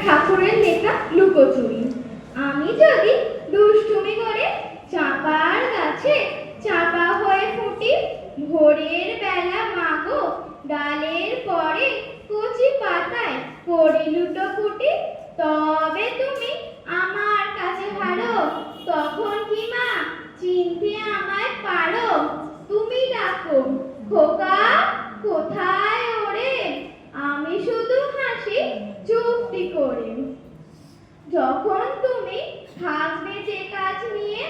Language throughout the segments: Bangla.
ঠাকুরের লেখা লুকোচুরি। আমি যদি দুষ্টুমি করে চাপার গাছে চাপা হয়ে ফুটি, ভোরের বেলা মাগো ডালের পরে কচি পাতায় করি লুটোপুটি, তবে তুমি আমার কাছে হারো, তখন কি মা চিনতে আমায় পারো? তুমি ডাকো খোকা কোথায় ওরে, আমি শুধু হাসি চুপটি করে। যখন তুমি থাকবে যে কাজ নিয়ে,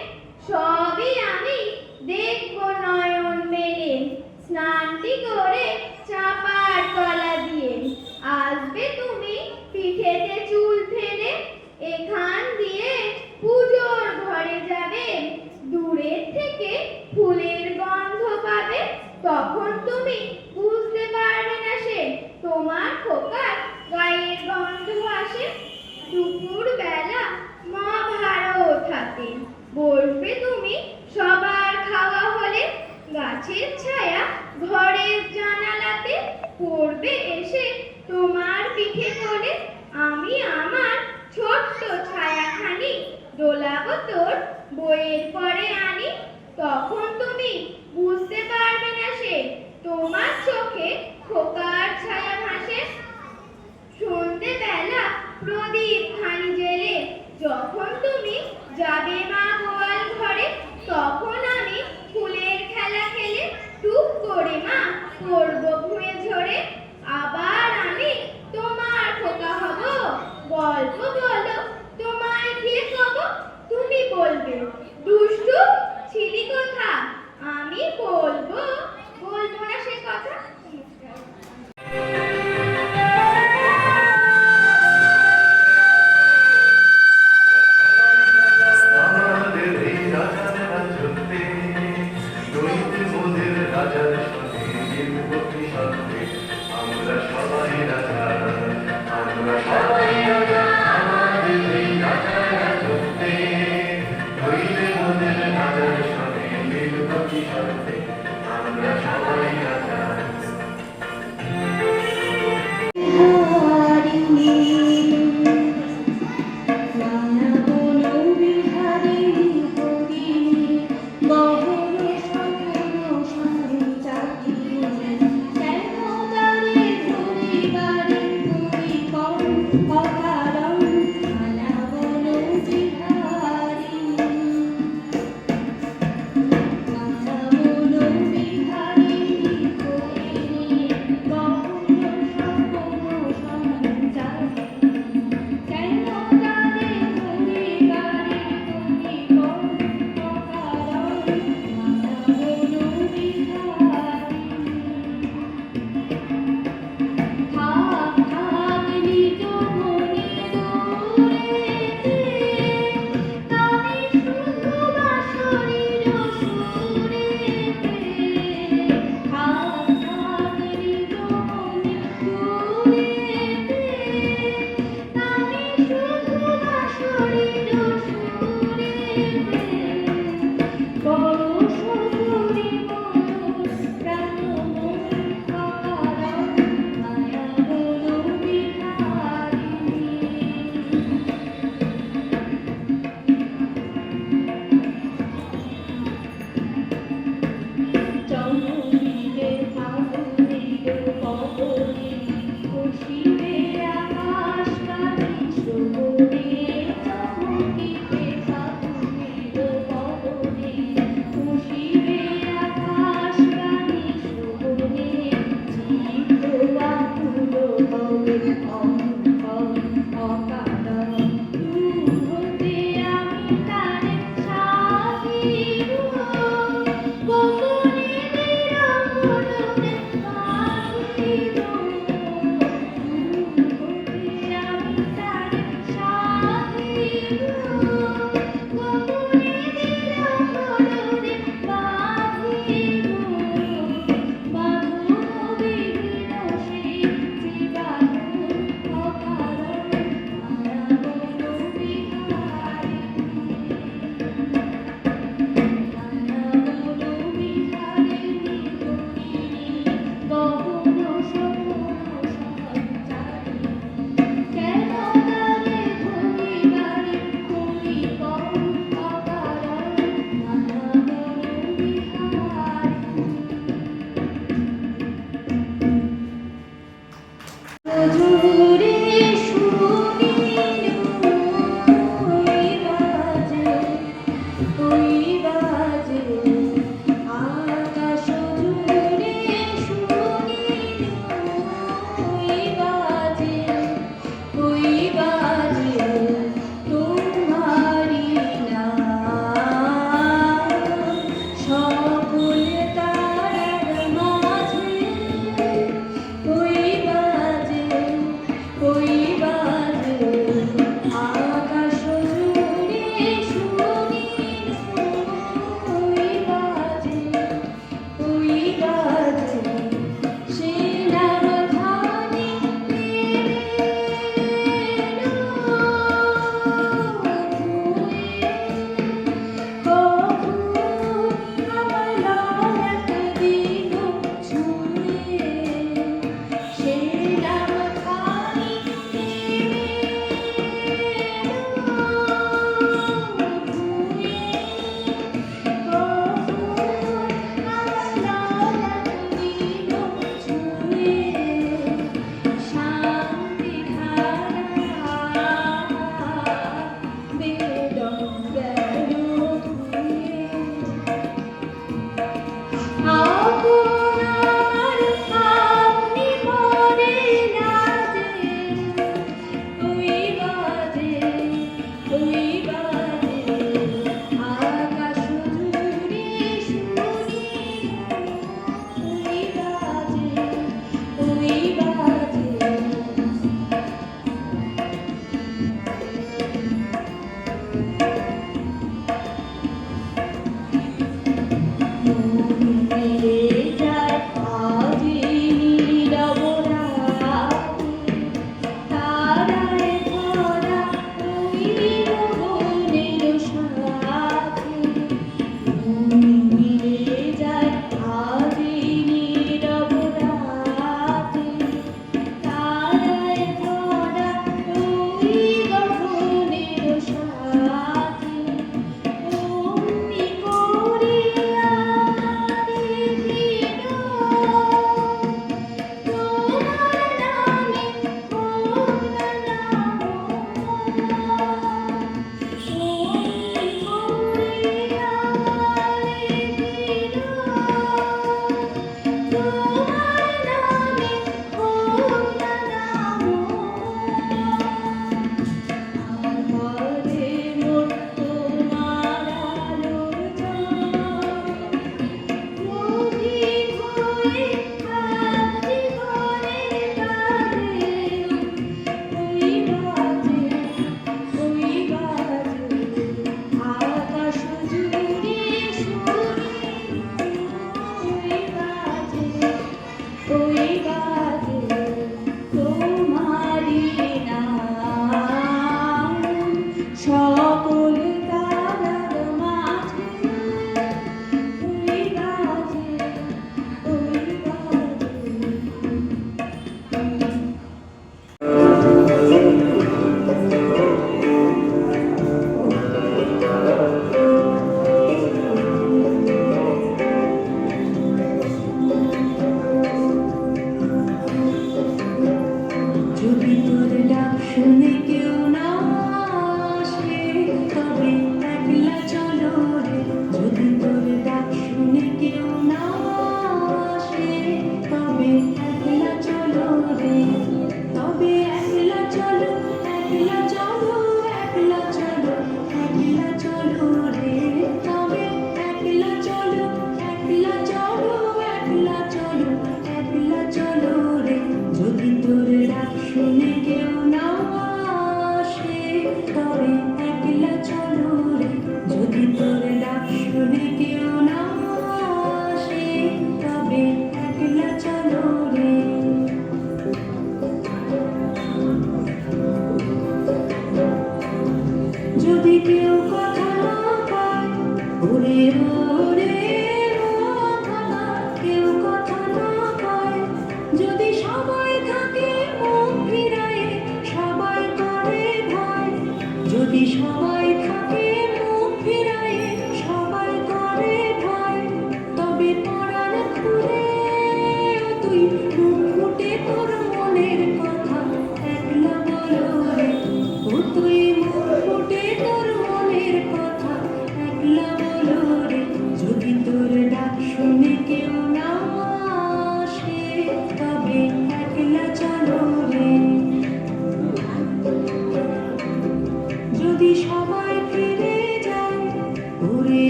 সবই আমি দেখব নয়ন মেলে। স্নানটি করে চাপার তলা দিয়ে আসবে তুমি পিঠেতে চুল ফেলে, এখান দিয়ে পুজোর ঘরে যাবে, দূরের থেকে ফুলের গন্ধ পাবে, তখন তুমি বুঝতে পারবে না সে তোমার খোকার গায়ের গন্ধ আসে। দুপুর বেলা মা ভাড়াও থাকে, বসবে তুমি সবার খাওয়া হলে, গাছের ছায়া ঘরের জানালাতে পড়বে এসে তোমার পিঠে তোলে, আমি আমার ছোট্ট ছায়াখানি দোলাবো তোর বইয়ের পরে আনি, তখন তুমি বুঝতে পারবে না সে তোমার চোখে খোকার ছায়া ভাসে। সন্ধে বেলা প্রদীপ খানি জেলে যখন তুমি যাবে মা গোয়াল ঘরে, তখন আমি ফুলের খেলা খেলে টুক করে মা করবো ঘুরে ঝরে, আবার আমি তোমার খোকা হব, গল্প বলো তোমায় দিয়ে কব, তুমি বলবে দুষ্টু ছিলি কথা, আমি বলবো না সে কথা।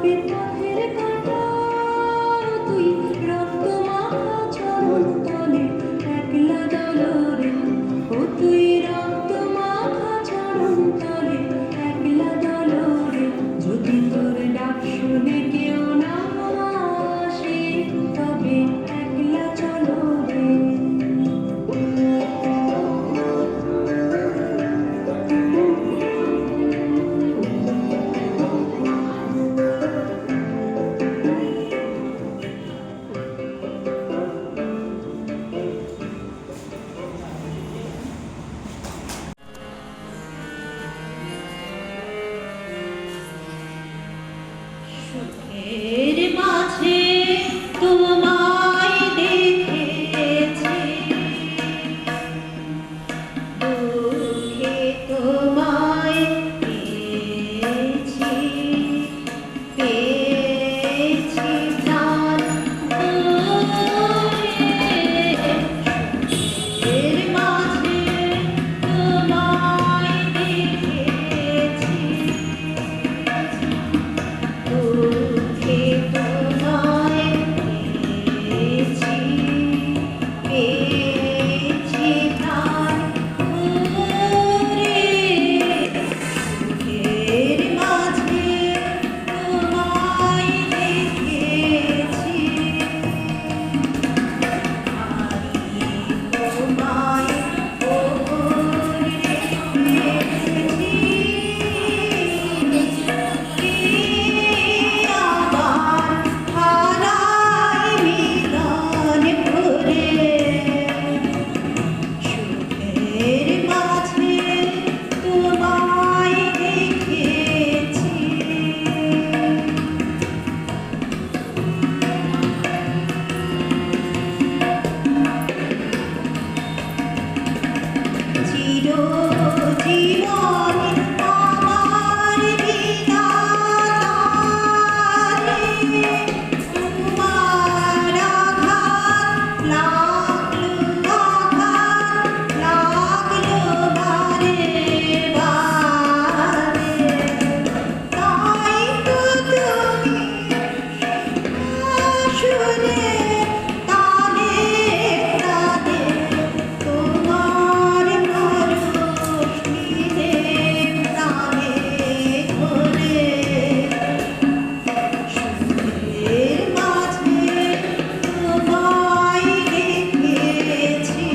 পাপের পথের কাঁটা তুই রক্ত মাখা চরণ তলে একলা দলরে ও তুই রক্ত মাখা চরণ তলে একলা দলরে যদি তোর ডাক শুনে কেউ না আসে তবে একলা চলো রে সুখের মাঝে তোমায় দেখেছি দুঃখে তোমায় পেয়েছি পেয়েছি প্রাণ ভরে সুখের মাঝে তোমায় দেখেছি দুঃখে তোমায় পেয়েছি পেয়েছি প্রাণ ভরে সুখের মাঝে তোমায় দেখেছি তোমায় চিরজীবন আমার বিধাতারে তোমার আঘাত লাগলো বারে বারে তাই তো তুমি শুনে তানে তানে তোমার পরশ নিয়ে প্রাণে ঘরে সুখের মাঝে তোমায় দেখেছি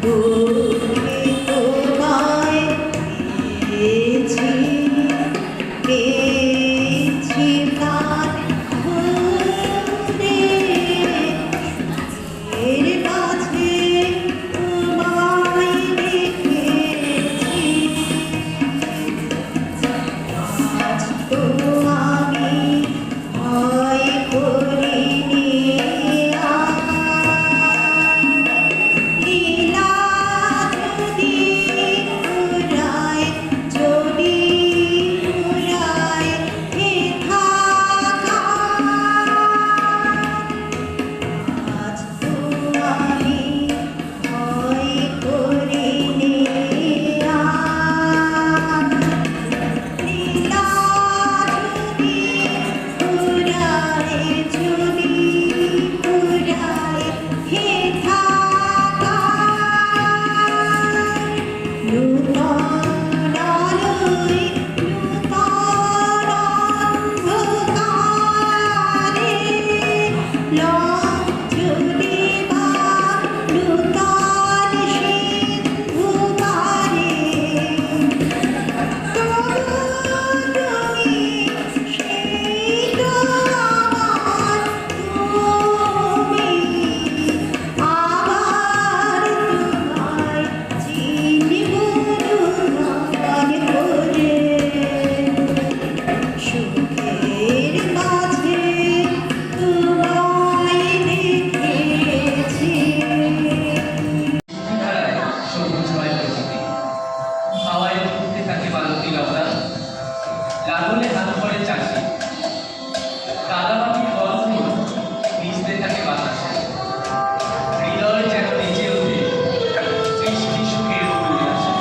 দুঃখে তোমায় পেয়েছি পেয়েছি প্রাণ ভরে এর মাঝে তোমায় দেখেছি আজ তো আমি ভয় করিনি লীলা যদি উড়ায় হে থাকা আজ তো আমি ভয় করিনি লীলা যদি উড়ায় হে থাকা নূতন আলোয় নূতন অন্ধকারে যদি বা নূতন সিন্ধু পারে তুমি সেই তো আমার তুমি আবার তোমায় চিনিব নূতন করে সুখের মাঝে তোমায় দেখেছি ধারায় সবুজ হয় প্রকৃতি হাওয়ায় উঠতে থাকে মালতী লতা লাঙলে হাত করে চাষি কাদামাটির গন্ধ মিশতে থাকে বাতাসে হৃদয় যেন নেচে ওঠে সৃষ্টি সুখের উল্লাসে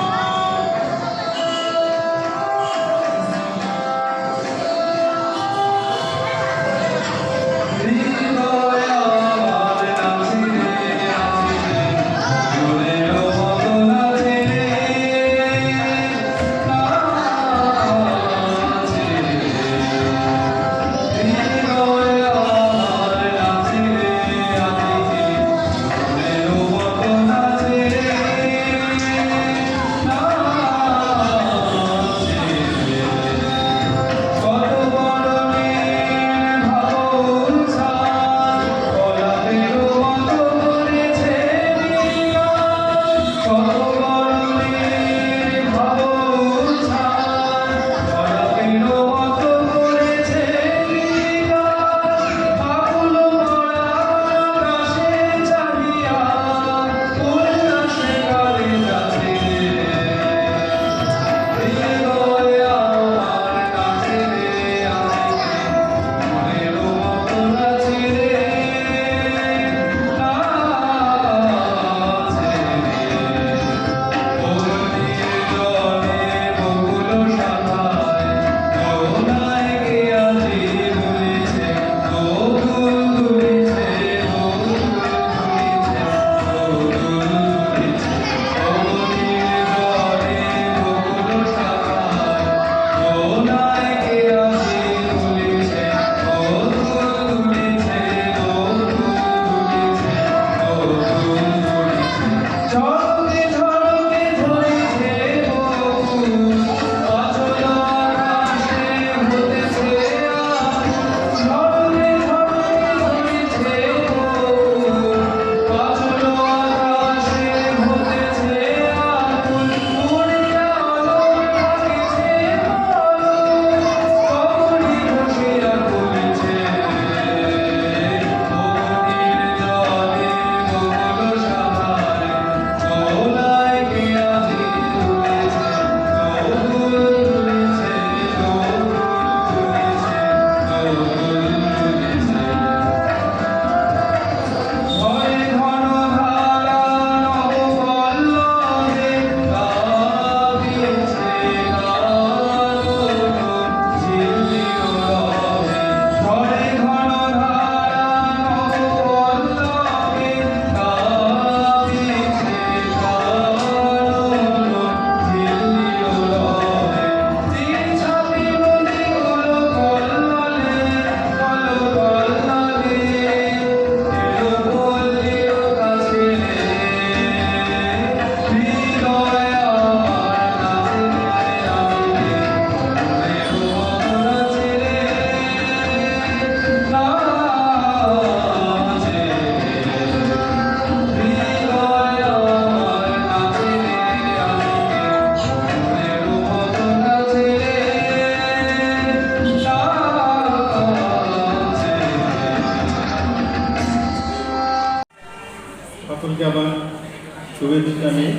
শুভেচ্ছা নিয়ে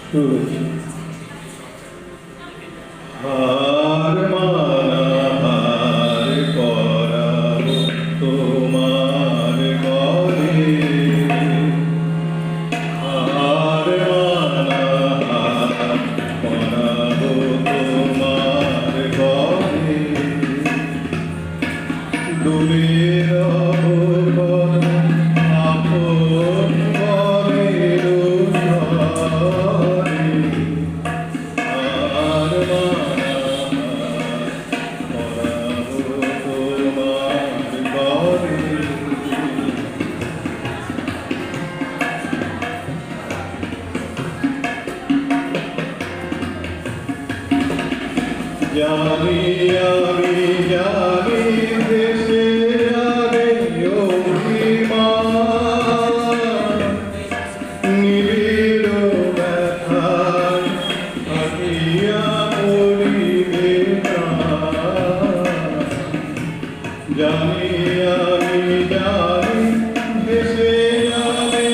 শুরু হচ্ছে। হার মানা হার করাবো তোমার ঘরে, হার মানা হার করাবো তোমার ঘরে, ডুবে রবো আপন ঘরের ঘরে। আর মানা করাবো তোমার ঘরে। জানি আমি জানি দেশে আরে অভিমান, নিবিড় ব্যথায় থাকিয়া পড়িবে প্রাণ। জানি আমি জানি দেশে আরে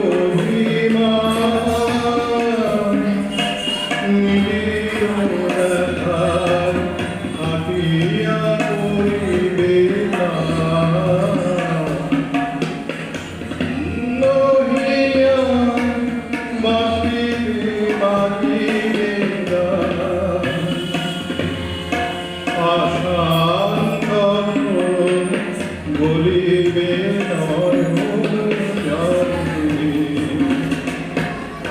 অভিমান, নিবিড় ব্যথায় থাকিয়া পড়িবে প্রাণ। নহিয়া বাঁচিবে বাঁচিবে গান, আশান্তর বলিবে নয়ন জলে।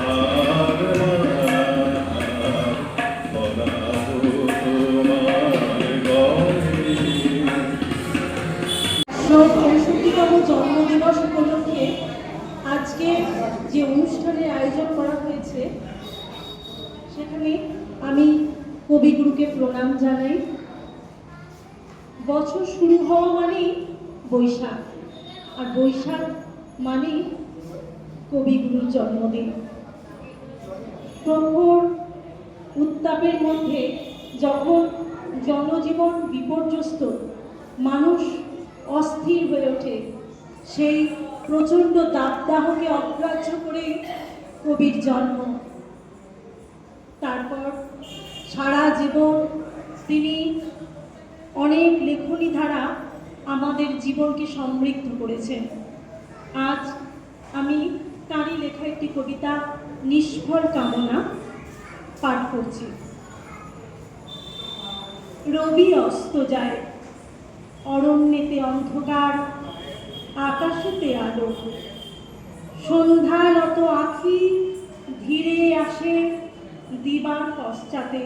আর মানা করাবো তোমার ঘরে। 65তম জন্মদিবস উপলক্ষে আজকে যে অনুষ্ঠানের আয়োজন করা হয়েছে সেখানে আমি কবিগুরুকে প্রণাম জানাই। বছর শুরু হওয়া মানেই বৈশাখ, আর বৈশাখ মানেই কবিগুরুর জন্মদিন। প্রখর উত্তাপের মধ্যে যখন জনজীবন বিপর্যস্ত, মানুষ অস্থির হয়ে ওঠে, সেই প্রচণ্ড দাবদাহকে অগ্রাহ্য করে কবির জন্ম। তারপর সারা জীবন তিনি অনেক লেখনী ধারা আমাদের জীবনকে সমৃদ্ধ করেছেন। আজ আমি তাঁরই লেখা একটি কবিতা নিষ্ফল কামনা পাঠ করছি। রবি অস্ত যায়, অরণ্যেতে অন্ধকার, আকাশেতে আলো, সন্ধ্যানত আঁখি ধীরে আসে দিবার পশ্চাতে।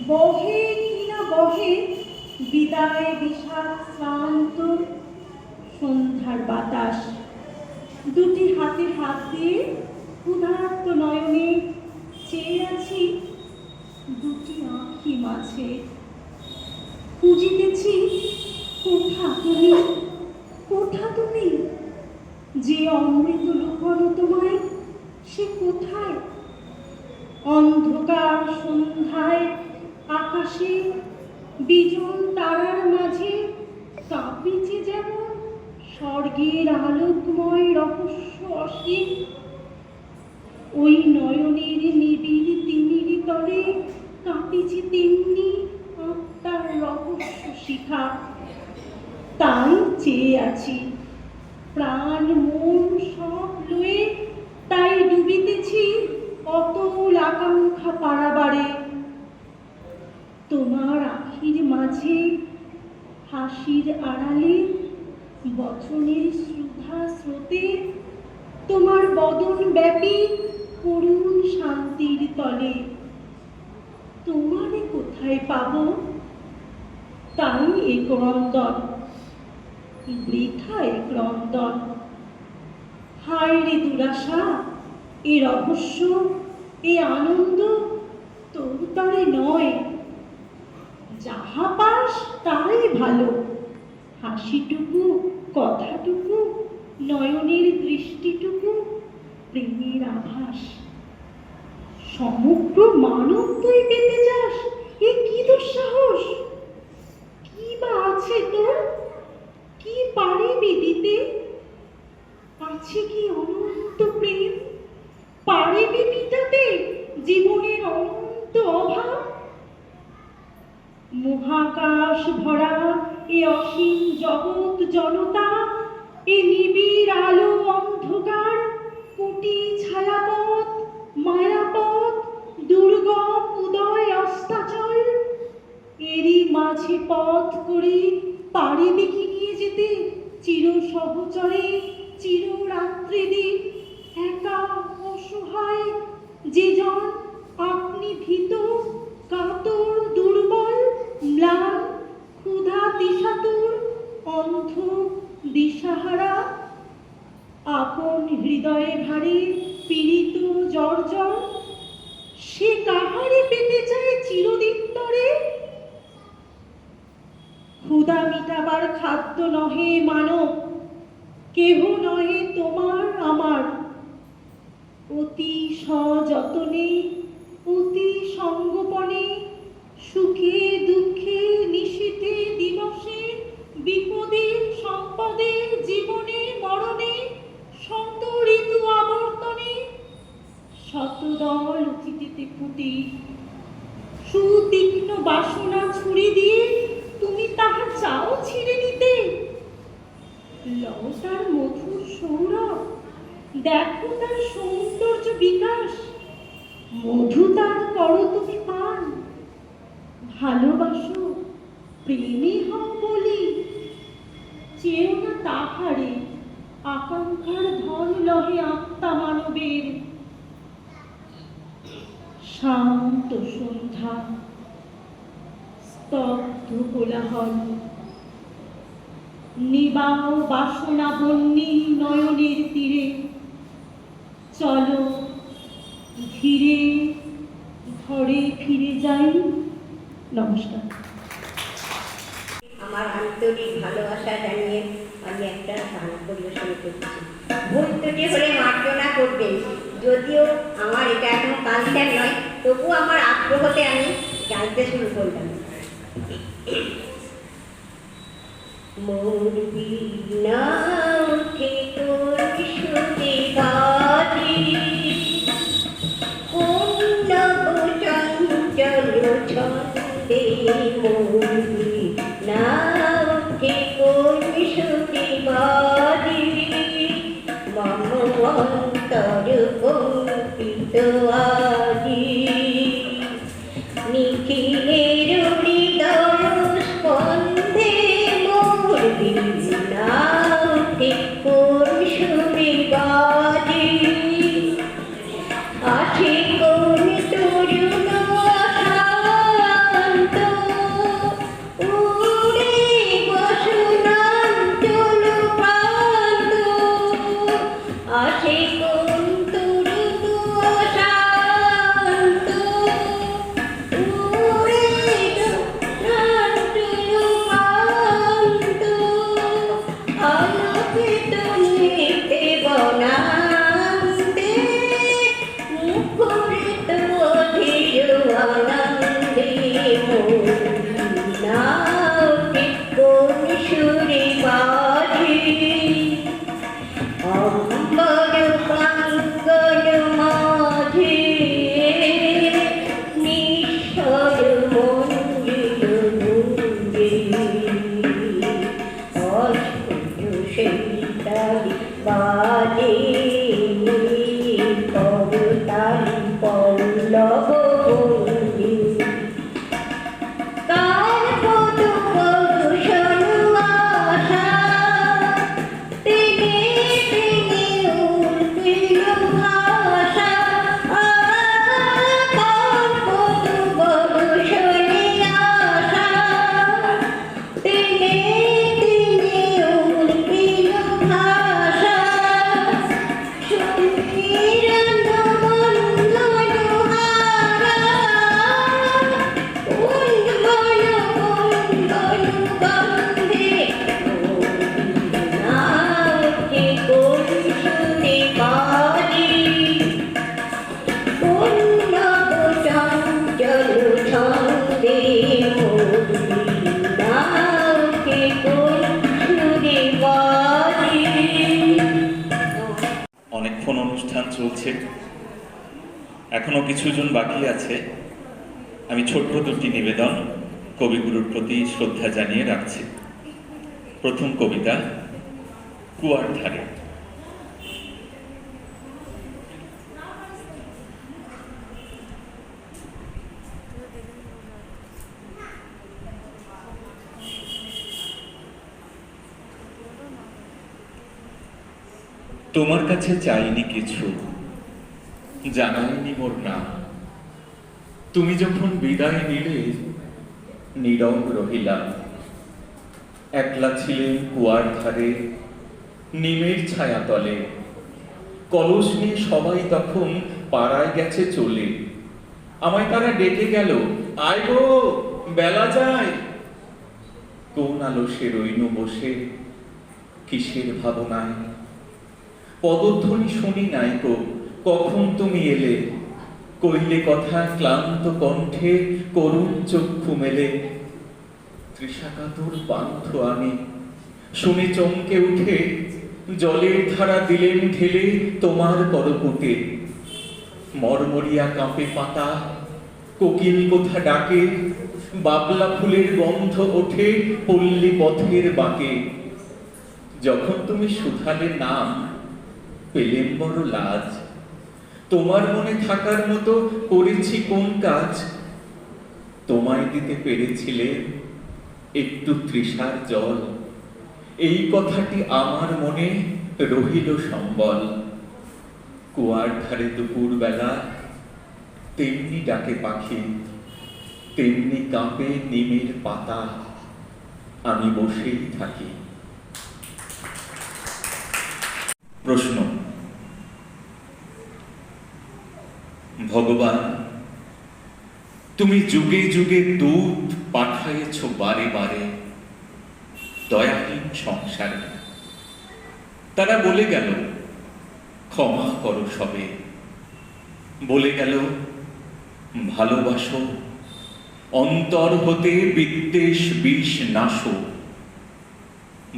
বহে কিনা বহে বিদায় বিষাদ শ্রান্ত সন্ধ্যার বাতাস। দুটি হাতে হাত দিয়ে ক্ষুধার্ত নয়নে চেয়ে আছি দুটি আঁখি মাঝে। খুঁজিতেছি কোথা তুমি, কোথা তুমি, যে অমৃত লুকানো তোমায় সে কোথায়? অন্ধকার সন্ধ্যায় আকাশে বিজন তারার মাঝে কাঁপিছে যেমন স্বর্গের আলোকময় রহস্য অসীম। ওই নয়নের নিবিড় তিমির তলে কাঁপিছে তেমনি আত্মার রহস্য শিখা। তাই চেয়ে আছি প্রাণ মন সব লয়ে, তাই ডুবিতেছি অতল আকাঙ্ক্ষা পারাবারে। তোমার আখির মাঝে হাসির আড়ালে বচনের শ্রুধা স্রোতে, তোমার বদন ব্যাপী করুণ শান্তির তলে। তোমারে কোথায় পাবো তাই এ ক্রন্দন, বৃথা এ ক্রন্দন। হায় রে দুরাশা, এ রহস্য এ আনন্দ তোর তরে নয়। যাহা পাস তাই ভালো, হাসিটুকু কথাটুকু নয়নের দৃষ্টিটুকু প্রেমের আভাস। সমগ্র মানব তুই পেতে চাস, এ কি দুঃসাহস? কি বা আছে তোর, কি পারিবি দিতে? আছে কি অনন্ত প্রেম? মহাকাশ ভরা এ অসীম জগৎ জনতা, এ নিবিড় আলো অন্ধকার, কোটি ছায়াপথ মায়াপথ, দুর্গম উদয় অস্তাচল, এরই মাঝে পথ করে পারিবে কি নিয়ে যেতে চির সহচরে চির রাত্রিদিন একা অসহায় যে জন আপনি ভীত কাতর দুর্বল ম্লান ক্ষুধা দিশাতুর অন্ধ দিশাহারা, আপন হৃদয়ে ভারী পীড়িত জর্জর, সে কাহারে পেতে চায় চিরদিন তরে। ক্ষুধা মিটাবার খাদ্য নহে মানব, কেহ নহে তোমার আমার, অতি সযতনে অতি সঙ্গোপনে সুখে দুঃখে নিশীথে দিবসে বিপদে সম্পদে জীবনে মরণে শত ঋতু আবর্তনে শতদল অতিথিতে ফুটে সুতীক্ষ্ণ বাসনা ছুরি দিয়ে তুমি তাহা চাও ছিঁড়ে নিতে। লও তার মধুর সৌরভ, দেখো তার সৌন্দর্য বিকাশ, মধু তার করো তুমি পান, ভালোবাসো প্রেমী হও বলি, চেয়েও না তাহারে আকাঙ্ক্ষার ধন লহে আত্মা মানবের। শান্ত সন্ধ্যা, স্তব্ধ কোলাহল, নিবাও বাসনা বন্যী নয়নের তীরে, চলো ধীরে ঘরে ফিরে যাই। নমস্কার। আমার আন্তরিক ভালোবাসা জানিয়ে আমি একটা গান পরিবেশন করছি। ভুল ত্রুটি হলে মার্জনা করবেন, যদিও আমার এটা এখনো কালচার নয়, তবু আমার আগ্রহতে আমি গাইতে শুরু করলাম। মোর বিনা উঠে তোর সুরে বাজে, কোন নব চঞ্চল ছন্দে মোর বিনা উঠে তোর সুরে বাজে, মম অন্তর কম্পিত আজি, নিখিলের হৃদয় স্পন্দে মোর বিনা উঠে কোন সুরে বাজে, আসে কোন তরুণ শান্ত, উড়ে বসনাঞ্চল প্রান্ত, আসে কোন তরুণ শান্ত, উড়ে বসনাঞ্চল প্রান্ত, আলোকিত নিতে বনান্তে, মুখরিত অধীর আনন্দে মোর বিনা উঠে কোন সুরে বাজে, অম্বর প্রাঙ্গণ মাঝে নিঃস্বর মঞ্জুল গুঞ্জে, অস্ফুট সেইতালি বাজে, করতালি পল্লব ভঙ্গি, কার পদ পদূষণ আশা, তেনে তেনে উর্বিল ভাষা, কার পদ পদূষণ আশা, তেনে তেনে উর্বিল ভাষা, সুমিরন বন্দন হারা, উন্মন কুন্দন গন্ধে মোর বিনা উঠে কোন সুরে বাজে, কোন নব চঞ্চল ছন্দে মোর বিনা উঠে কোন সুরে বাজে। অনেকক্ষণ অনুষ্ঠান চলছে, এখনো কিছুজন বাকি আছে। আমি ছোট্ট দুটি নিবেদন কবিগুরুর প্রতি শ্রদ্ধা জানিয়ে রাখছি। প্রথম কবিতা, কুয়ার ধারে। তোমার কাছে চাইনি কিছু, জানাইনি মোর নাম। তুমি যখন বিদায় নিলে নীরব রহিলাম। একলা ছিলেন কুয়ার ধারে, নিমের ছায়া তলে। কলস নিয়ে সবাই তখন পাড়ায় গেছে চলে। আমায় তারা ডেকে গেল, আয় গো বেলা যায়। কোন আলসে রইন বসে, কিসের ভাবনায়। পদধ্বনি শুনি নাই গো, কখন তুমি এলে। কইলে কথা ক্লান্ত কণ্ঠে, করুণ চক্ষু মেলে। তৃষাকাতর পান্থ আমি, শুনে চমকে উঠে। জলের ধারা দিলেন ঢেলে তোমার করপুটে। মরমরিয়া কাঁপে পাতা, কোকিল কোথা ডাকে। বাবলা ফুলের গন্ধ ওঠে পল্লী পথের বাঁকে। যখন তুমি শুধালে নাম, পেলেম বড় লাজ। তোমার মনে থাকার মতো করেছি কোন কাজ। তোমায় দিতে পেরেছিলে একটু তৃষার জল। এই কথাটি আমার মনে রহিল সম্বল। কুয়ার ধারে দুপুর বেলা তেমনি ডাকে পাখি, তেমনি কাঁপে নিমের পাতা। আমি বসেই থাকি। প্রশ্ন, ভগবান তুমি যুগে যুগে দূত পাঠাইছ বারে বারে দয়াহীন সংসারে। তারা বলে গেল ক্ষমা করো সবে। বলে গেল ভালোবাসো, অন্তর হতে বিদ্বেষ বিষ নাশো।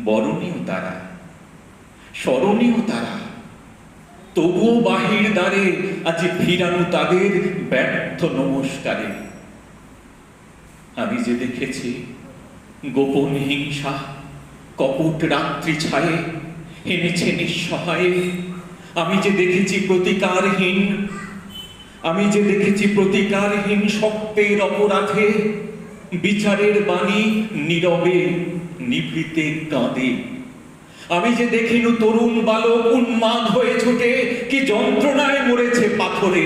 বরণীয় তারা, স্মরণীয় তারা, তবুও বাহির দ্বারে আজ ফিরানো তাদের ব্যর্থ নমস্কারে। আমি যে দেখেছি গোপন হিংসা কপট রাত্রি ছায়ে হেনেছে নিঃসহায়ে। আমি যে দেখেছি প্রতিকারহীন, আমি যে দেখেছি প্রতিকারহীন শক্তের অপরাধে বিচারের বাণী নীরবে নিভৃতে কাঁদে। আমি যে দেখিনু তরুণ বালক উন্মাদ হয়ে ছুটে, কি যন্ত্রণায় মরেছে পাথরে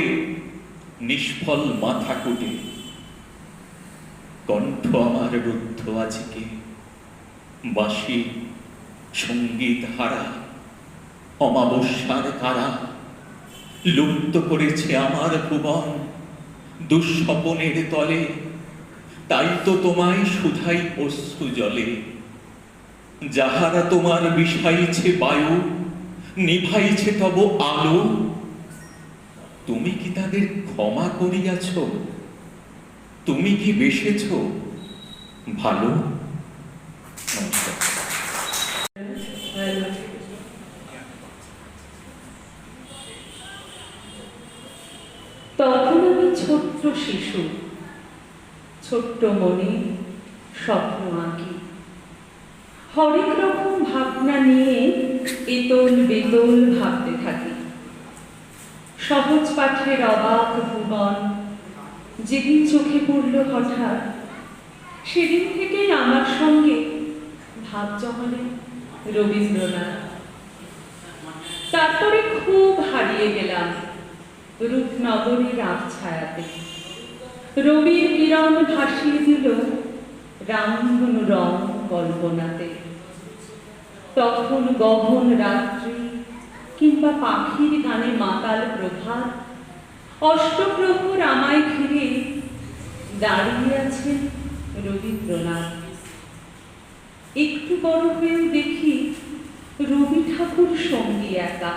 নিষ্ফল মাথা কুটে। কণ্ঠ আমার রুদ্ধ আজকে, বাঁশি সঙ্গীত হারা অমাবস্যার কারা। লুপ্ত করেছে আমার ভুবন দুঃস্বপনের তলে। তাই তো তোমায় শুধাই অশ্রু জলে। যাহারা তোমার বিষাইছে বায়ু, নিভাইছে তব আলো। তুমি কি তাদের ক্ষমা করিয়াছ? তুমি কি বেসেছ ভালো? নমস্কার। তখন আমি ছোট্ট শিশু, ছোট্ট মনে স্বপ্ন আঁকি। হরেক রকম ভাবনা নিয়ে এতল বেতল ভাবতে থাকি। সহজ পাঠের অবাক ভুবন যেদিন চোখে পড়ল হঠাৎ, সেদিন থেকেই আমার সঙ্গে ভাব জমালেন রবীন্দ্রনাথ। তারপরে খুব হারিয়ে গেলাম রূপনগরীর আবছায়াতে। রবির কিরণ ভাসিয়ে দিল রামধনু রং কল্পনাতে। তখন গহন রাত্রি কিংবা পাখির গানে মাতাল প্রভাত, অষ্টপ্রহর আমায় ঘিরে দাঁড়িয়ে আছেন রবীন্দ্রনাথ। একটু বড় হয়েও দেখি রবি ঠাকুর সঙ্গী একা।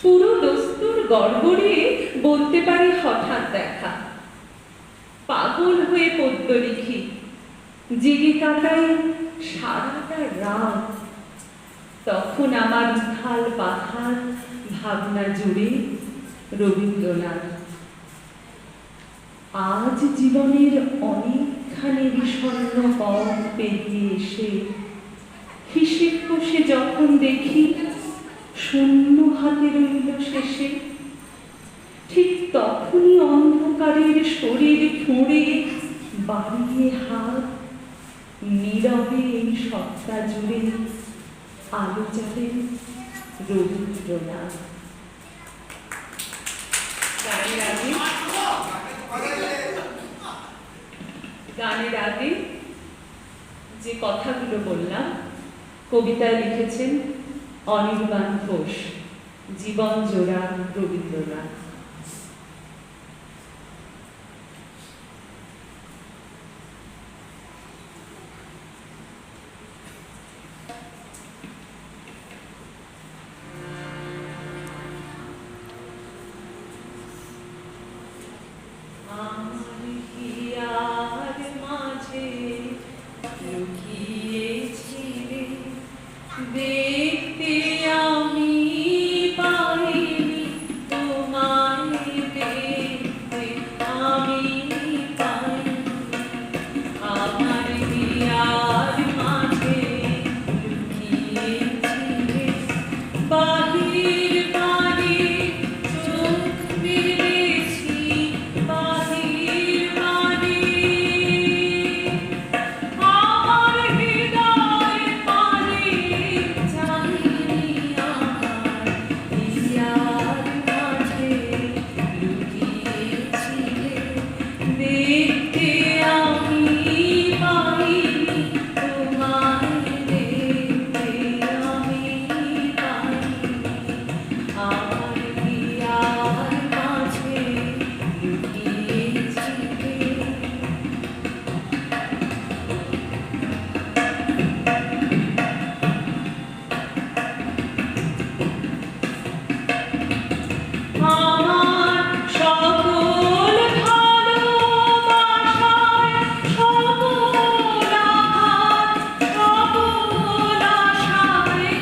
পুরো দস্তুর গড়গড়িয়ে বলতে পারি হঠাৎ দেখা। পাগল হয়ে পদ্য লিখি, জেগে কাটাই সারাটা রাত। তখন আমার উথাল পাথাল ভাবনা জুড়ে রবীন্দ্রনাথ। আজ জীবনের অনেকখানি এখানে বিষণ্ণ পথ পেরিয়ে এসে হিসেব কষে যখন দেখি শূন্য হাতে রইল শেষে, ঠিক তখনই অন্ধকারের শরীর খুঁড়ে বাড়িয়ে হাত নীরবে এই সত্তা জুড়ে আলো জ্বলে রবীন্দ্রনাথ। গানের আগে যে কথাগুলো বললাম কবিতায় লিখেছেন অনির্বাণ ঘোষ, জীবন জোড়া রবীন্দ্রনাথ। আমার হিয়ার মাঝে লুকিয়েছিলে, দেখতে আমি পাইনি তোমায়, দেখতে আমি পাইনি। আমার হিয়ার মাঝে লুকিয়েছিলে, বাহির বাড়ি চোখ মেলেছি, বাহির বাড়ি আমার হৃদয় পানে চাইনি, আমার হিয়ার মাঝে লুকিয়েছিলে, দেখতে আমি পাইনি তোমায়, দেখতে আমি পাইনি। আমার হিয়ার মাঝে লুকিয়েছিলে। আমার সকল ভালোবাসায়, সকল আঘাত, সকল আশায়,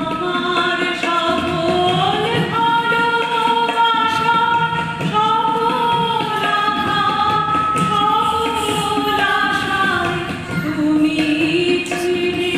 আমার সকল ভালোবাসায়, সকল আঘাত, সকল আশায় তুমি ছিলে।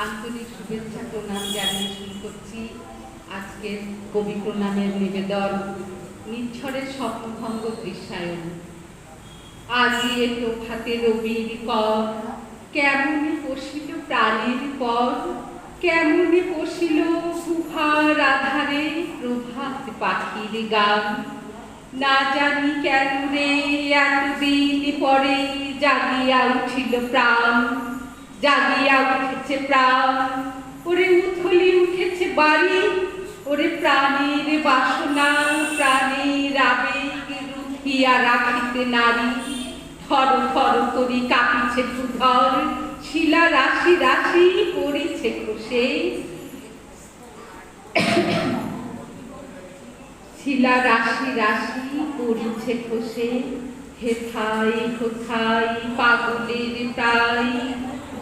আন্তরিক শুভেচ্ছা প্রণাম জানিয়ে শুরু করছি আজকের কবি প্রণামের নিবেদন নিচ্ছরের স্বপ্নভঙ্গ দৃশ্যায়ন। আজি এ প্রভাতে রবির কর, কেমনে পশিল প্রাণের পর, কেমনে পশিল গুহার আধারে প্রভাত পাখির গান। না জানি কেন রে এতদিন পরে জাগিয়া উঠিল প্রাণ, জাগিয়া উঠেছে প্রাণ। ওরে উথলি উঠেছে বাড়ি, ওরে প্রাণের বাসনা, প্রাণের আবেগ রুখিয়া রাখিতে নারী। থর থর করি কাঁপিছে ভূধর, শিলা রাশি রাশি পড়িছে খসে। শিলা রাশি রাশি পড়িছে খসে। হেথাই হোথাই পাগলের প্রায়,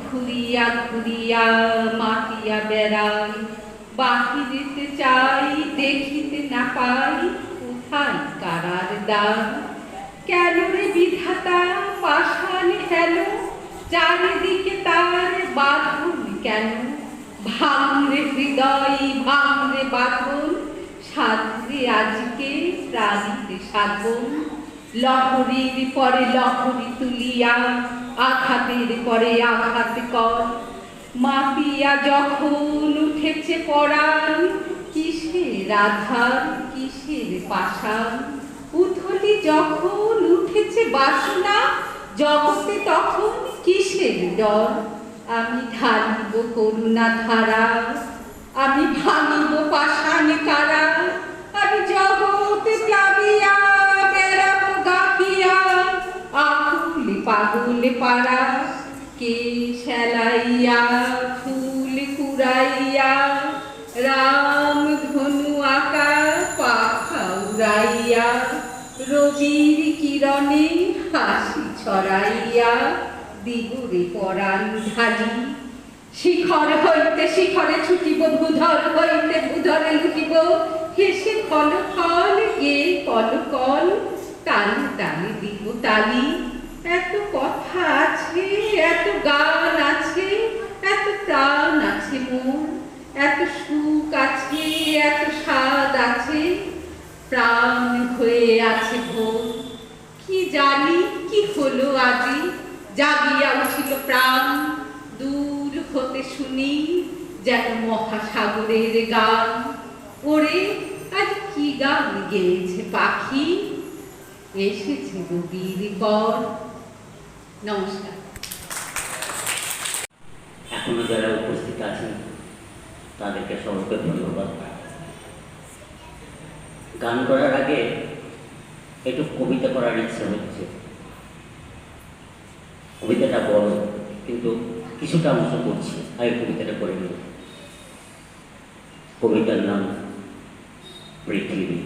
ঘুরিয়া ঘুরিয়া মাটিয়া বেড়াই। বাহিরেতে চাই দেখিতে না পাই, কোথায় কারার দ্বার। কেন রে বিধাতা পাষাণ হেন, চারিদিকে তার বাঁধন কেন। ভাঙরে হৃদয় ভাঙরে বাঁধন, সাধরে আজকে প্রাণীতে সাধন। লহরীর পরে লহরী তুলিয়া, আঘাতের পরে আঘাত কর। মাপিয়া যখন উঠেছে পরাণ, কিসের আধার কিসের পাষাণ। উথলি যখন উঠেছে বাসনা, জগতে তখন কিসের ডর। আমি ঢালিব করুণা ধারা, আমি ভাঙিব পাষাণ কারা। আমি জগতে প্লাবিয়া বেড়াবো গাপিয়া, আকুল পাগল পাড়া। কে সেলাইয়া ফুল কুড়াইয়া, রাম ধনু আঁকা পাখা উড়াইয়া। রবির কিরণে হাসি ছড়াইয়া, দিগরে পরাণ ঢালি। শিখর হইতে শিখরে ছুটিব, ভূধর হইতে ভূধরে লুটিব। হেসে কল কল গে কল কল, তালি তালি দিব তালি। এত কথা আছে, এত গান আছে, এত প্রাণ আছে মোর। এত সুখ আছে, এত স্বাদ আছে, প্রাণ হয়ে আছে ভোর। কি জানি কি হলো আজি, জাগিয়া উঠিল প্রাণ। দূর হতে শুনি যেন মহাসাগরের গান। ওরে আজ কি গান গেয়েছে পাখি, এসেছে রবির কর। নমস্কার। এখনো যারা উপস্থিত আছেন তাদেরকে সবাইকে ধন্যবাদ। গান করার আগে একটু কবিতা করার ইচ্ছা হচ্ছে। কবিতাটা বড়, কিন্তু কিছুটা অংশ করছি, আগে কবিতাটা করে নিব। কবিতার নাম পৃথিবী।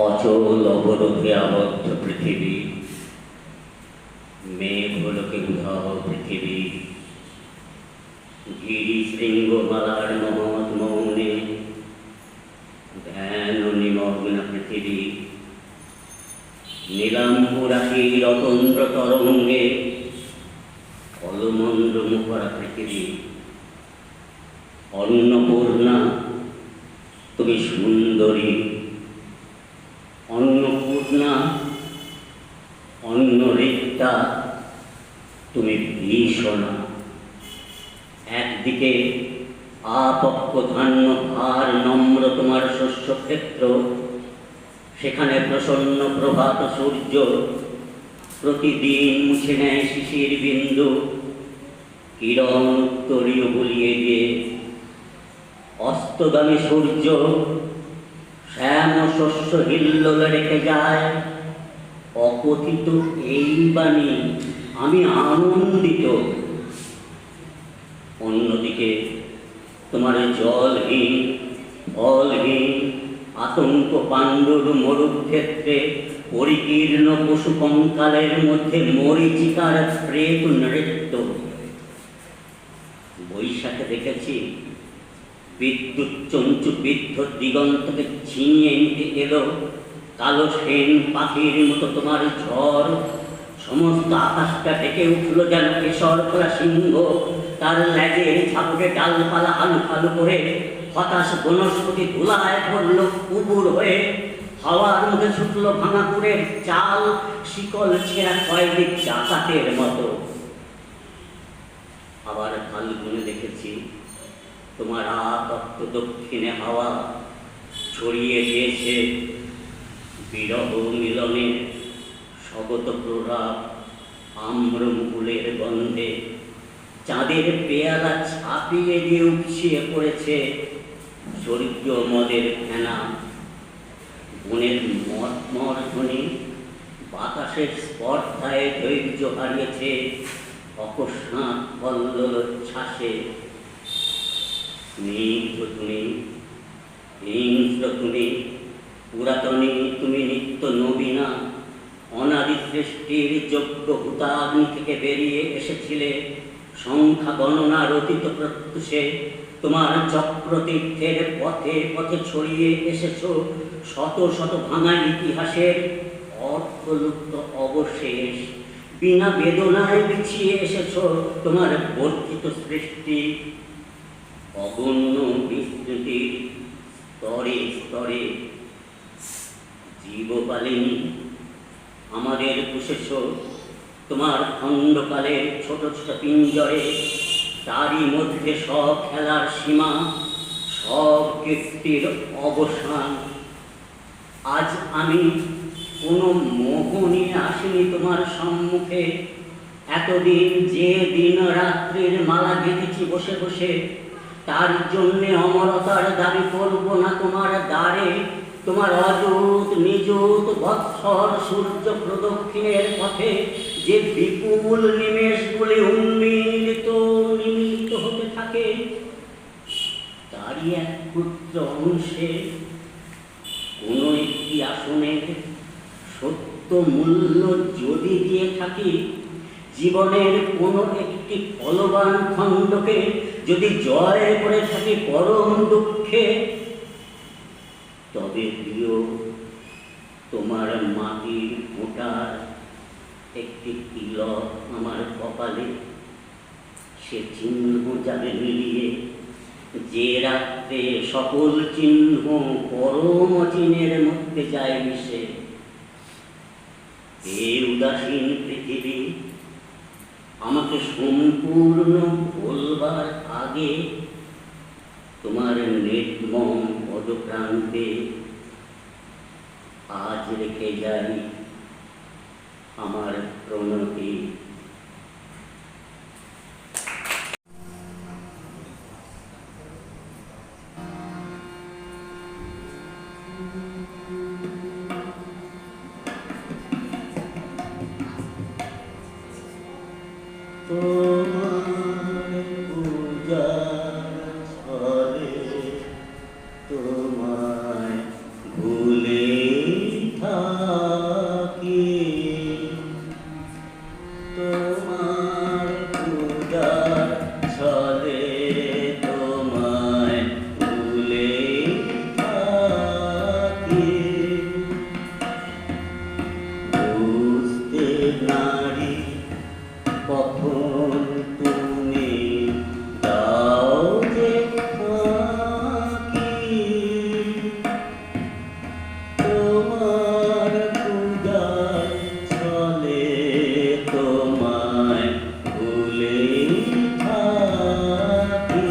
অচল অবরোধে আবদ্ধ পৃথিবী, মেঘগুলোকে উধাও পৃথিবী। গিরি শৃঙ্গমালার মহৎ মৌনে ধ্যান নিমগ্ন পৃথিবী। নীলাম্বুরাশির অতন্ত্র তরঙ্গে অলমন্দ্র মুখরা পৃথিবী। অন্নপূর্ণা তুমি সুন্দরী, অন্নপূর্ণা অন্নরিক্তা তুমি ভীষণা। একদিকে আপক্ক ধান্য ভার নম্র তোমার শস্যক্ষেত্র, সেখানে প্রসন্ন প্রভাত সূর্য প্রতিদিন মুছে নেয় শিশির বিন্দু। কিরণ উত্তরীয় বুলিয়ে দিয়ে অস্তগামী সূর্য শ্যাম শস্য হিল্লোলে রেখে যায়। অকথিত এই বাণী আমি আনন্দিত। অন্যদিকে তোমার জলহীন ফলহীন আতঙ্ক পাণ্ডুর মরুক্ষেত্রে পরিকীর্ণ পশু কঙ্কালের মধ্যে মরীচিকার প্রেত নৃত্য। বৈশাখে দেখেছি বিদ্যুৎ চঞ্চু বিদ্ধ দিগন্তকে ছিনিয়ে নিতে এলো কালো সেন পাখির মতো তোমার ঝড়। সমস্ত আকাশটা ডেকে উঠল যেন কেশর খোলা সিংহ। তার লেজে ঝাপটে ডালপালা আলু ফালু করে হতাশ বনস্পতি ধুলায় পড়ল উপুর হয়ে। হাওয়ার মুখে ছুটল ভাঙাপুরের চাল, শিকল ছেঁড়া কয়েকদিক ডাকাতের মতো। আবার ফাল্গুনে দেখেছি তোমার আপত্ত দক্ষিণে হাওয়া ছড়িয়ে দিয়েছে বিরহ মিলনে স্বগত প্রলাপ আম্র মুকুলের গন্ধে। চাঁদের পেয়ালা ছাপিয়ে দিয়ে উপছিয়ে পড়েছে স্বর্গীয় মদের ফেনা। বনের মর্মর ধ্বনি বাতাসের স্পর্ধায় ধৈর্য হারিয়েছে অকস্মাৎ কল্লোল শ্বাসে। স্নিগ্ধ তুমি, হিংস্র তুমি, পুরাতনী তুমি নিত্য নবীনা। অনাদি সৃষ্টির যোগ্য হুতাগ্নি থেকে বেরিয়ে এসেছিলে সংখ্যা গণনার অতীত প্রত্যুষে। তোমার চক্রতীর্থের পথে পথে ছড়িয়ে এসেছ শত শত ভাঙা ইতিহাসের অর্থলুপ্ত অবশেষ। বিনা বেদনায় বিছিয়ে এসেছ তোমার বর্ধিত সৃষ্টি। অগণ্য বিস্তৃতির স্তরে স্তরে জীবকালিনী আমাদের পুষেছ তোমার খণ্ডকালের ছোট ছোট পিঞ্জরে। তারই মধ্যে সব খেলার সীমা, সব কীর্তির অবসান। আজ আমি কোনো মোহ নিয়ে আসিনি তোমার সম্মুখে। এতদিন যে দিন রাত্রির মালা গেঁথেছি বসে বসে, তার জন্যে অমরতার দাবি করব না তোমার দ্বারে। তোমার অযুত নিযুত বৎসর সূর্য প্রদক্ষিণের পথে যে বিপুল নিমেষগুলি উন্মিলিত নিমিলিত হতে থাকে, তারই এক ক্ষুদ্র অংশে কোনো একটি আসনের সত্য মূল্য যদি দিয়ে থাকি, জীবনের কোনো একটি ফলবান খণ্ডকে যদি জয় করে থাকি পরম দুঃখে, তবে প্রিয় তোমার মাটির ফোঁটার একটি তিলক আমার কপালে। সে চিহ্ন যাবে মিলিয়ে যে রাত্রে সকল চিহ্ন পরম চিহ্নের মধ্যে যায় মিশে। এই উদাসীন পৃথিবী আমাকে সম্পূর্ণ ভুলবার আগে তোমার নির্মম পদপ্রান্তে আজ রেখে যাই আমার প্রণতি। তোমার পূজার ছলে তোমায় ভুলে থাকি। তোমার পূজার ছলে তোমায় ভুলে থাকি। বুঝতে নারী কখন তুমি দাও যে ফাঁকি। তোমার পূজার ছলে তোমায় ভুলে থাকি।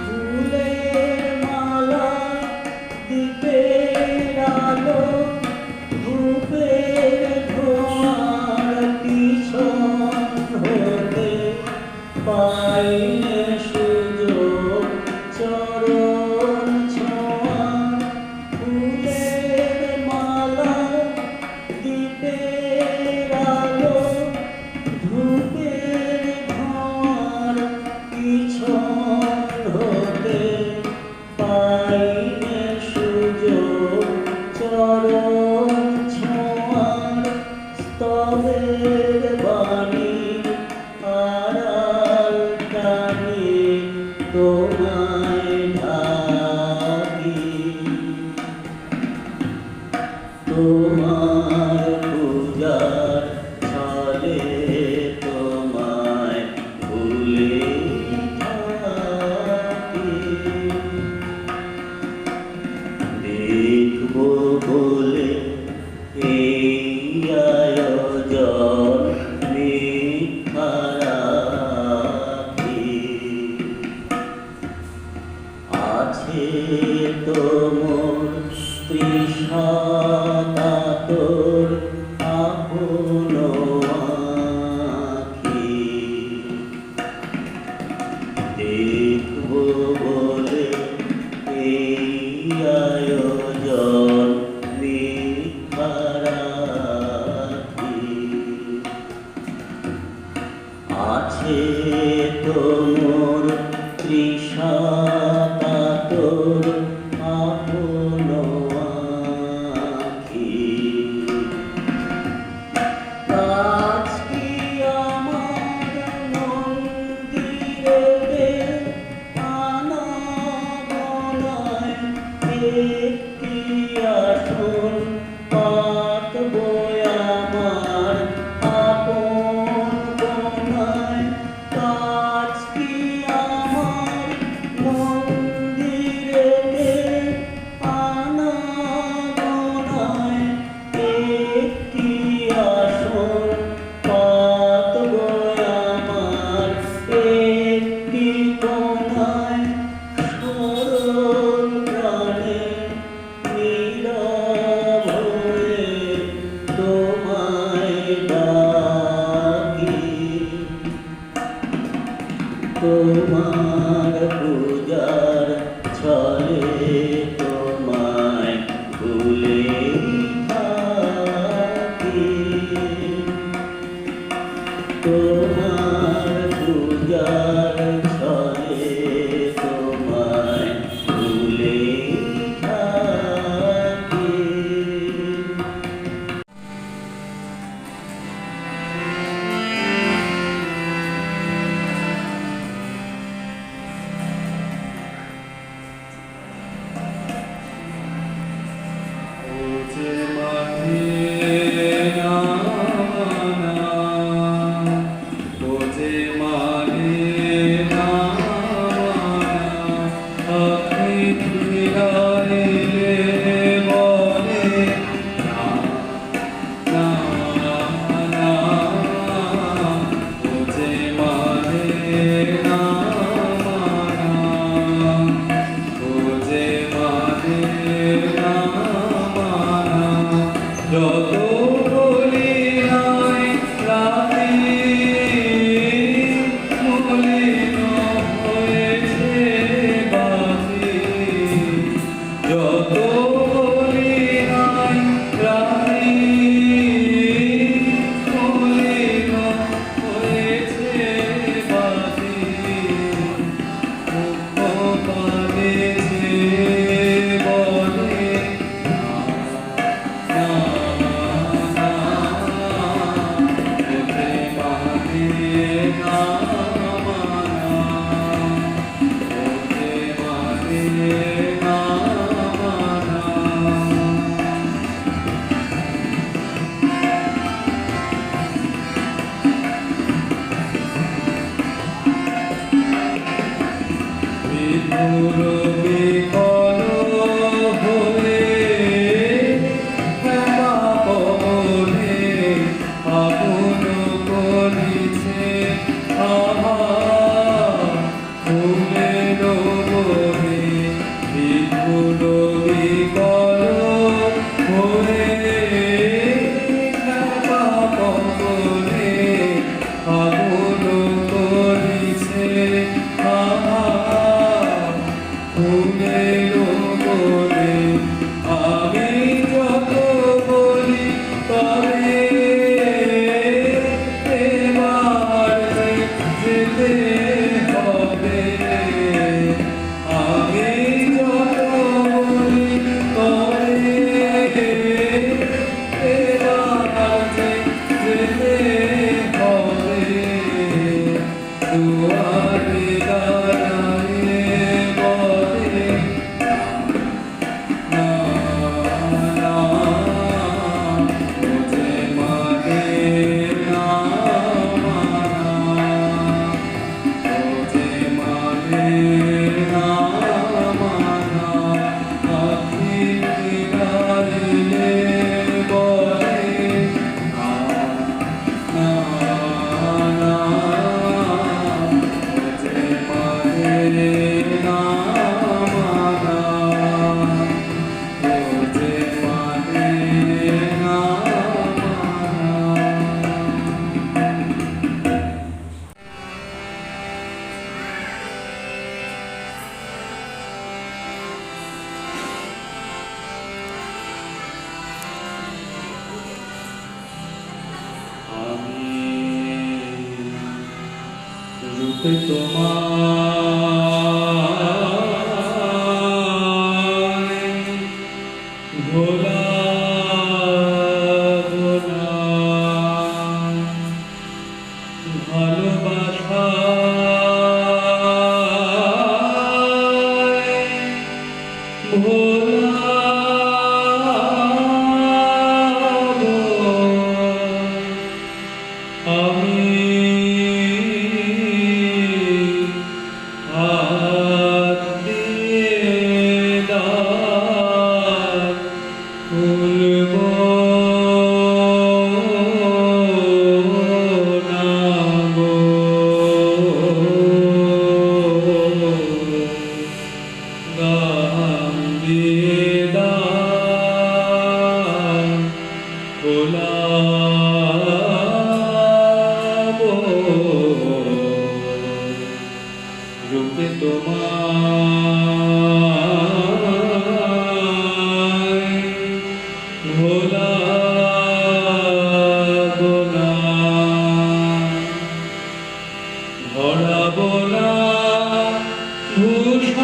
ফুলের মালা দীপের আলো ধূপের ধোঁয়ার পিছন হতে পাইলে সুযোগ চরণ ছোঁয়া। ফুলের মালা দীপের আলো ধূপের ধোঁয়ার পিছন হতে পাইলে সুযোগ চরণ ছোঁয়ার। স্তবের বাণী তোমায় ঢাকি তোমার পূজার ছলে তোমায় ভুলে থাকি দেখবো বলে এই আয়োজন মিথ্যা রাখি আছে তোমর তৃষা তোর আপন আখি দেখবো বলে এই আয়োজন মিথ্যা রাখি আছে তোমর তৃষা তোর আপন আখি আজ কি আমার মন্দিরেতে আনাগোনায় একটি আসন পাতবো আমার আপন কোনায় আজ কি আমার মন্দিরেতে আনাগোনায় একটি আসন পাতবো আমার একটি কোনায় সরল প্রাণে নীরব হয়ে তোমায় ডাকি তোমার পূজার ছলে তোমায় ভুলে থাকি তোমার পূজার ছলে তোমায় ভুলে থাকি ওজে মানে না ওজে মানে না আপনি ফিরাইলে বলে না না না ওজে মানে না ওজে মানে না যত বলি নাই রাতে মলিন হয়েছে বাতি যত বলি নাই রাতে মলিন হয়েছে বাতি মুখ পানে বলে ফুলে মাঝে না মানা আখি ফিরাইলে বলে না না না যে মাঝে না মানা যে মাঝে না আমি রূপে তোমায় ভোলাবো না ভালোবাসায় ভোলাবো আমি হাত দিয়ে দ্বার খুলব না গো গান দিয়ে দ্বার খোলাবো রূপে তোমায় ভোলাবো না ধরাবো না ভূষণ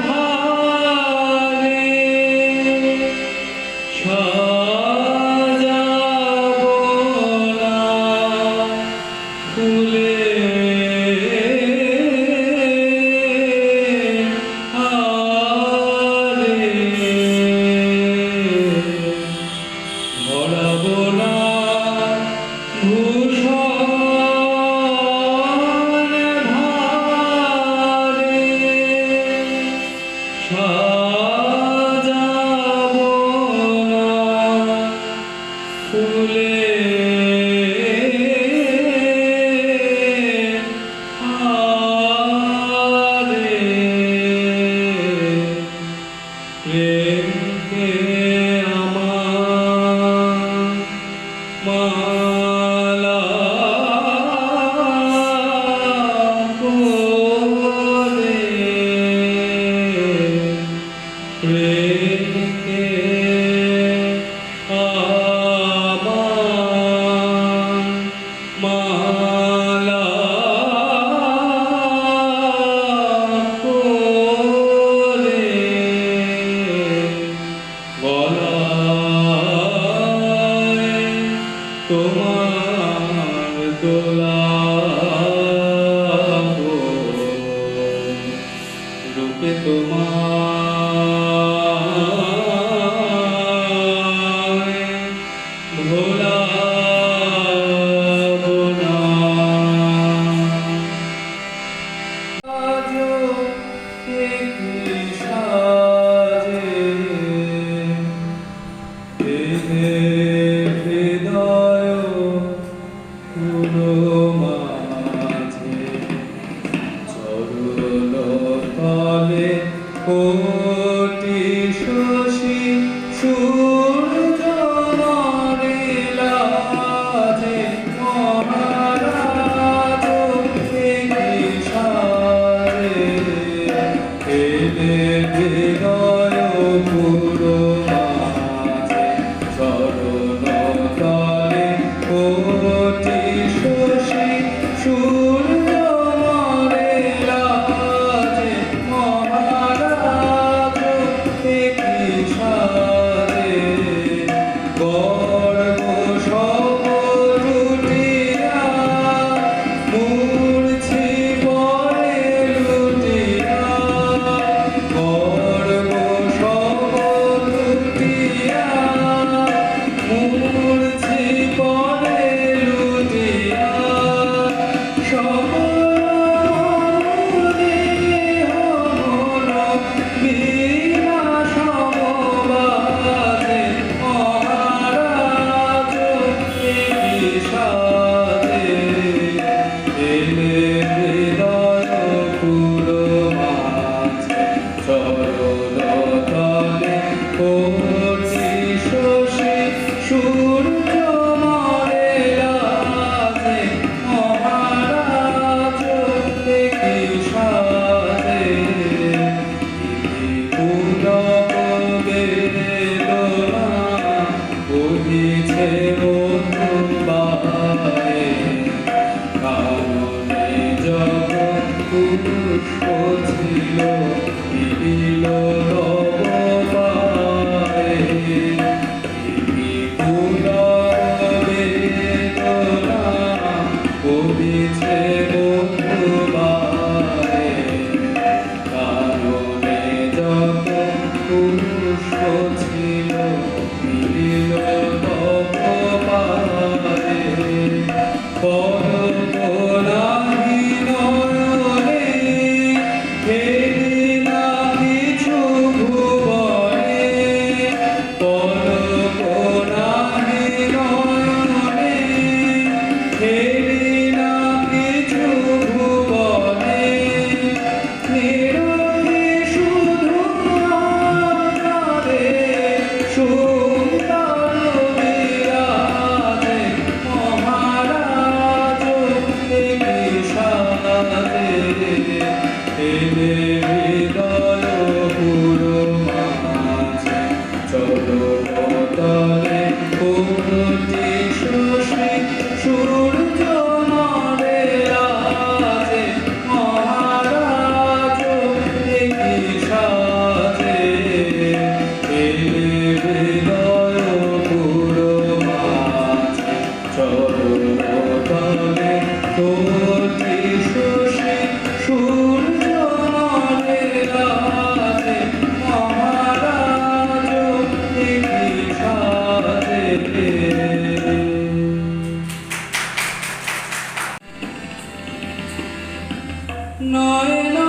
ভারে সাজাবো না ফুলে হারে ভরাবো না ভূষণ ভারে সাজাবো না ফুলে হারে প্রেমকে আমার মালা করে প্রেমকে আমার মালা করে গলায় তোমার দোলাবো রূপে তোমায় ভোলাবো না আজও একই সাজে হৃদয় পুরো মাঝে চরণ তলে কোটি শশী সূর্য লাজে মহারাজ একই সারে হৃদয় পুরো মাঝে চরণ তলে কোটি শশী সূর্য লাজে মহারাজ হৃদয় পুরো মাঝে চরণ তলে কোটি শশী সূর্য মরে রাজে মহারাজ দেখি সাজে পুলক বেদনা বহিছে মধুবায়ে কাননে যখন পুষ্প ছিল দিল নববায়ে পুলক বেদনা বহিছে মধুবায়ে কাননে যখন পুষ্প ছিল দিল নববায়ে পরপরাহি নয়নে হেরি না কিছু ভুবনে পরপরাহি নয়নে হেরি না কিছু ভুবনে নিরতি শুধু আপনারে সুন্দর বিরাজে মহারাজ দেখি সাজে এলে হৃদয় পুরো মাঝে চরণ তলে কোটি শশী সূর্য মরে রাজে মহারাজ দেখি সাজে এলে হৃদয় পুরো মাঝে চরণ তলে কোটি শশী সূর্য মরে রাজে মহারাজ দেখি সাজে নয়ন